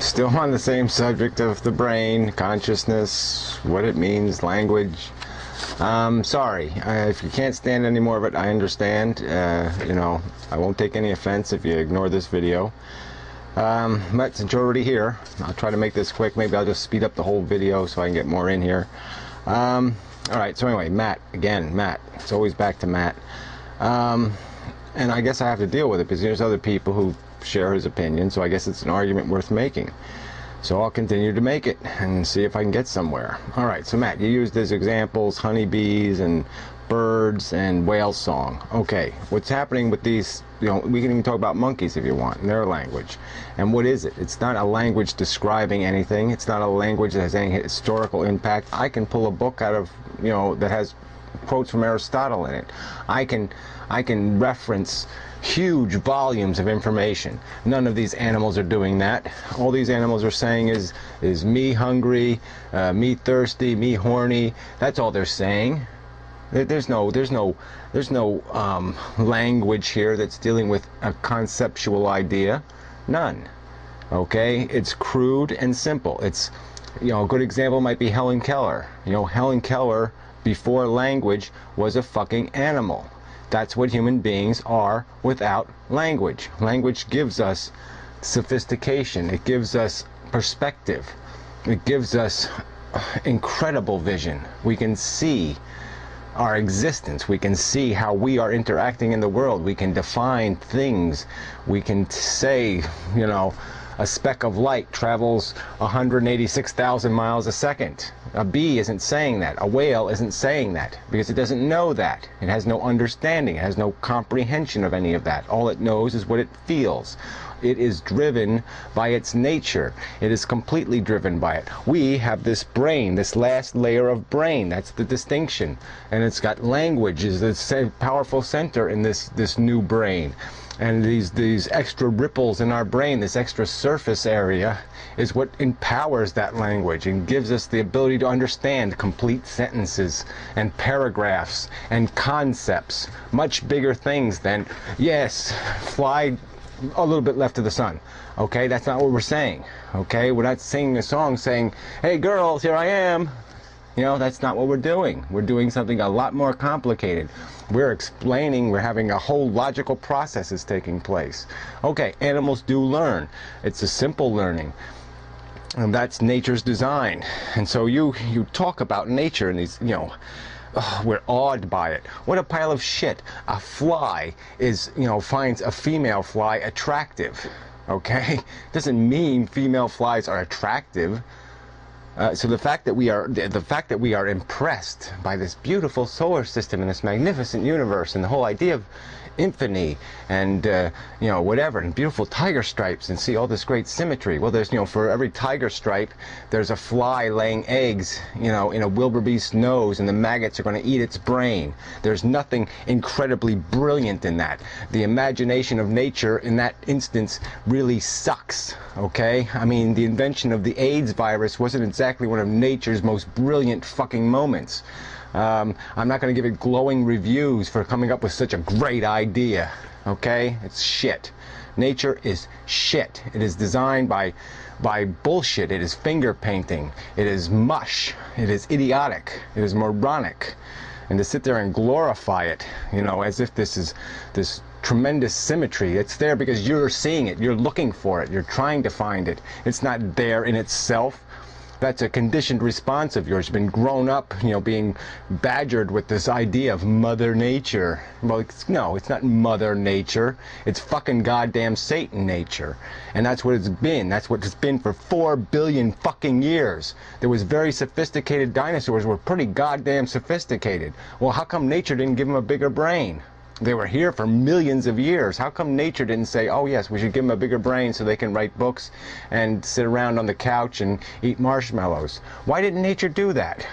Still on the same subject of the brain, consciousness, what it means, language. Sorry, if you can't stand any more of it, I understand. You know, I won't take any offense if you ignore this video. But since you're already here, I'll try to make this quick. Maybe I'll just speed up the whole video so I can get more in here. Alright, so anyway, Matt. Again, Matt. It's always back to Matt. And I guess I have to deal with it because there's other people who share his opinion, so I guess it's an argument worth making. So I'll continue to make it and see if I can get somewhere. Alright, so Matt, you used as examples honeybees and birds and whale song. Okay, what's happening with these, you know, we can even talk about monkeys if you want, in their language. And what is it? It's not a language describing anything. It's not a language that has any historical impact. I can pull a book out of, you know, that has quotes from Aristotle in it. I can reference huge volumes of information. None of these animals are doing that. All these animals are saying is me hungry, me thirsty, me horny. That's all they're saying. There's no language here that's dealing with a conceptual idea. None. Okay, it's crude and simple. It's, you know, a good example might be Helen Keller. You know, Helen Keller before language was a fucking animal. That's what human beings are without language. Language gives us sophistication. It gives us perspective. It gives us incredible vision. We can see our existence. We can see how we are interacting in the world. We can define things. We can say, you know, a speck of light travels 186,000 miles a second. A bee isn't saying that. A whale isn't saying that because it doesn't know that. It has no understanding. It has no comprehension of any of that. All it knows is what it feels. It is driven by its nature. It is completely driven by it. We have this brain, this last layer of brain. That's the distinction. And it's got language is the powerful center in this new brain. And these extra ripples in our brain, this extra surface area, is what empowers that language and gives us the ability to understand complete sentences and paragraphs and concepts, much bigger things than, yes, fly a little bit left of the sun. Okay, that's not what we're saying. Okay, we're not singing a song saying, hey girls, here I am. You know, that's not what we're doing. We're doing something a lot more complicated. We're explaining, we're having a whole logical processes taking place. Okay, animals do learn. It's a simple learning. And that's nature's design. And so you talk about nature and these, you know, we're awed by it. What a pile of shit. A fly is, you know, finds a female fly attractive. Okay? Doesn't mean female flies are attractive. So the fact that we are impressed by this beautiful solar system and this magnificent universe and the whole idea of infinity and you know, whatever, and beautiful tiger stripes and see all this great symmetry. Well, there's, you know, for every tiger stripe there's a fly laying eggs, you know, in a wildebeest's nose, and the maggots are going to eat its brain. There's nothing incredibly brilliant in that. The imagination of nature in that instance really sucks. Okay, I mean, the invention of the AIDS virus wasn't exactly one of nature's most brilliant fucking moments. I'm not going to give it glowing reviews for coming up with such a great idea. Okay? It's shit. Nature is shit. It is designed by bullshit. It is finger painting. It is mush. It is idiotic. It is moronic. And to sit there and glorify it, you know, as if this is this tremendous symmetry. It's there because you're seeing it. You're looking for it. You're trying to find it. It's not there in itself. That's a conditioned response of yours. You've been grown up, you know, being badgered with this idea of Mother Nature. Well, no, it's not Mother Nature. It's fucking goddamn Satan nature. And that's what it's been. That's what it's been for 4 billion fucking years. There was very sophisticated dinosaurs were pretty goddamn sophisticated. Well, how come nature didn't give them a bigger brain? They were here for millions of years. How come nature didn't say, oh yes, we should give them a bigger brain so they can write books and sit around on the couch and eat marshmallows? Why didn't nature do that?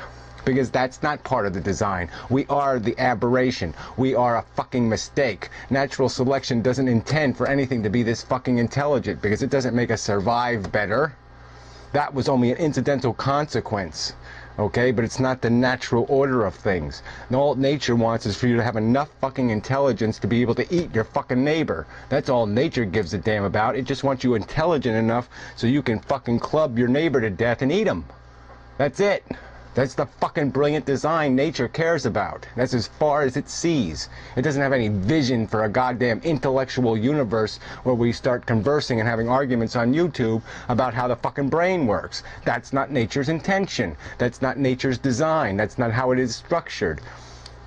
Because that's not part of the design. We are the aberration. We are a fucking mistake. Natural selection doesn't intend for anything to be this fucking intelligent because it doesn't make us survive better. That was only an incidental consequence Okay, but it's not the natural order of things. And all nature wants is for you to have enough fucking intelligence to be able to eat your fucking neighbor. That's all nature gives a damn about. It just wants you intelligent enough so you can fucking club your neighbor to death and eat him. That's it. That's the fucking brilliant design nature cares about. That's as far as it sees. It doesn't have any vision for a goddamn intellectual universe where we start conversing and having arguments on YouTube about how the fucking brain works. That's not nature's intention. That's not nature's design. That's not how it is structured.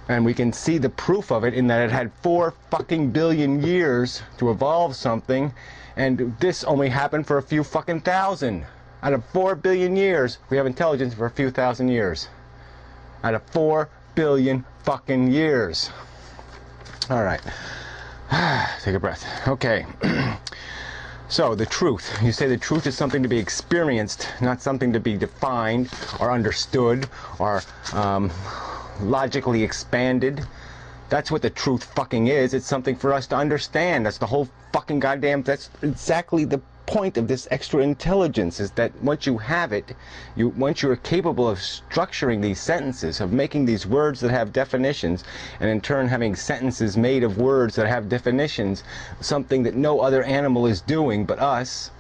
And we can see the proof of it in that it had 4 fucking billion years to evolve something, and this only happened for a few fucking thousand. Out of 4 billion years, we have intelligence for a few thousand years. Out of 4 billion fucking years. All right. Take a breath. Okay. So, the truth. You say the truth is something to be experienced, not something to be defined or understood or logically expanded. That's what the truth fucking is. It's something for us to understand. That's the whole fucking goddamn... That's exactly the point of this extra intelligence, is that once you have it, once you're capable of structuring these sentences, of making these words that have definitions, and in turn having sentences made of words that have definitions, something that no other animal is doing but us,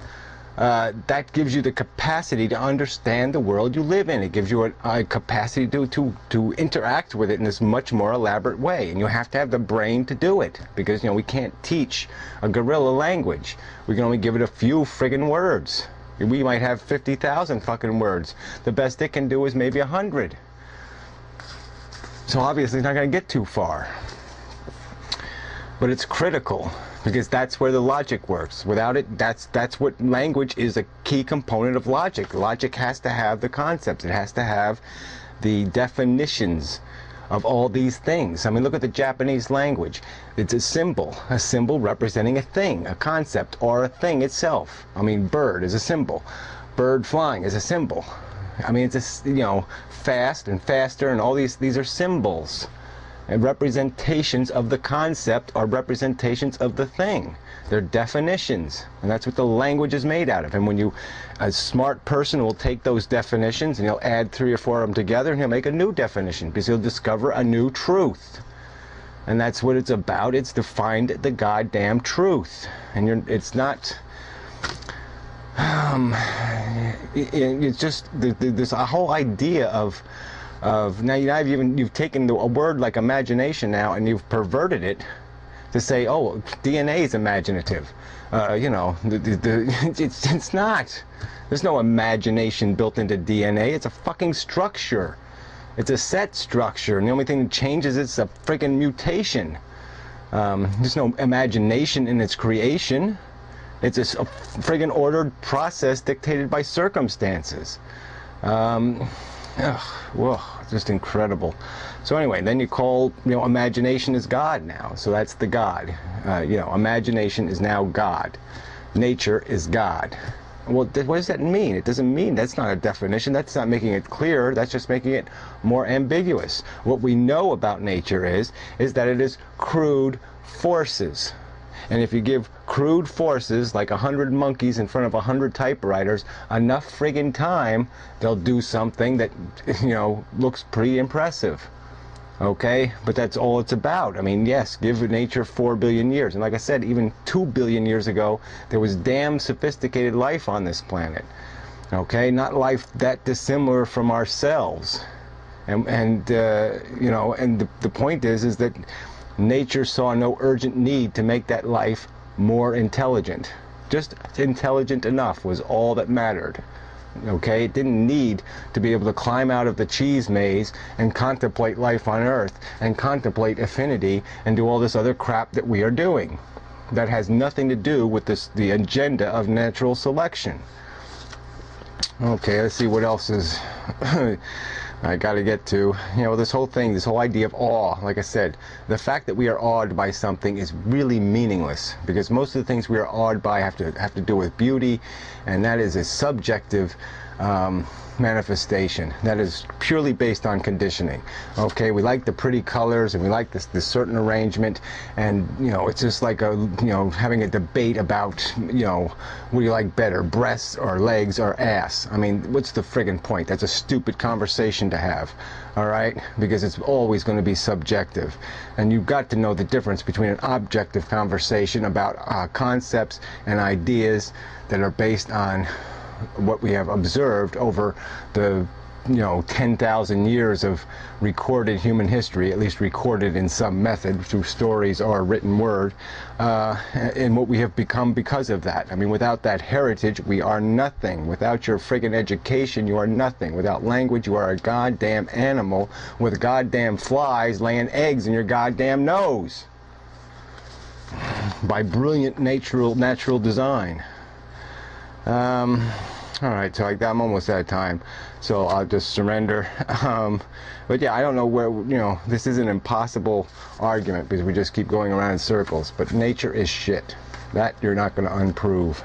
that gives you the capacity to understand the world you live in. It gives you a capacity to interact with it in this much more elaborate way. And you have to have the brain to do it, because, you know, we can't teach a gorilla language. We can only give it a few friggin' words. We might have 50,000 fucking words. The best it can do is maybe 100. So obviously it's not going to get too far. But it's critical, because that's where the logic works. Without it, that's what language is, a key component of logic. Logic has to have the concepts. It has to have the definitions of all these things. I mean, look at the Japanese language. It's a symbol representing a thing, a concept, or a thing itself. I mean, bird is a symbol. Bird flying is a symbol. I mean, it's a, you know, fast and faster, and all these are symbols. And representations of the concept are representations of the thing. They're definitions, and that's what the language is made out of. And when a smart person will take those definitions and he'll add 3 or 4 of them together, and he'll make a new definition, because he'll discover a new truth. And that's what it's about. It's to find the goddamn truth. And it's not... it's just this whole idea of now you've taken a word like imagination now, and you've perverted it to say, oh, DNA is imaginative. You know, it's not. There's no imagination built into DNA. It's a fucking structure. It's a set structure, and the only thing that changes is a freaking mutation. There's no imagination in its creation. It's a friggin' ordered process dictated by circumstances. Whoa, just incredible. So anyway, then you call, you know, imagination is God now. So that's the God. You know, imagination is now God. Nature is God. Well, what does that mean? It doesn't mean, that's not a definition. That's not making it clearer. That's just making it more ambiguous. What we know about nature is that it is crude forces. And if you give crude forces, like 100 monkeys in front of 100 typewriters, enough friggin' time, they'll do something that, you know, looks pretty impressive. Okay? But that's all it's about. I mean, yes, give nature 4 billion years. And like I said, even 2 billion years ago, there was damn sophisticated life on this planet. Okay? Not life that dissimilar from ourselves. And you know, and the point is that nature saw no urgent need to make that life more intelligent. Just intelligent enough was all that mattered. Okay? It didn't need to be able to climb out of the cheese maze and contemplate life on Earth and contemplate affinity and do all this other crap that we are doing. That has nothing to do with the agenda of natural selection. Okay, let's see what else is I got to get to. You know, this whole thing, this whole idea of awe, like I said, the fact that we are awed by something is really meaningless, because most of the things we are awed by have to do with beauty, and that is a subjective manifestation. That is purely based on conditioning. Okay, we like the pretty colors and we like this certain arrangement, and you know, it's just like having a debate about, what do you like better, breasts or legs or ass? I mean, what's the friggin' point? That's a stupid conversation to have. All right, because it's always going to be subjective, and you've got to know the difference between an objective conversation about concepts and ideas that are based on what we have observed over the 10,000 years of recorded human history, at least recorded in some method through stories or written word, and what we have become because of that. I mean, without that heritage, we are nothing. Without your friggin' education, you are nothing. Without language, you are a goddamn animal with goddamn flies laying eggs in your goddamn nose by brilliant natural design. All right, so I'm almost out of time, so I'll just surrender. But yeah, I don't know where, this is an impossible argument because we just keep going around in circles, but nature is shit. That you're not going to unprove.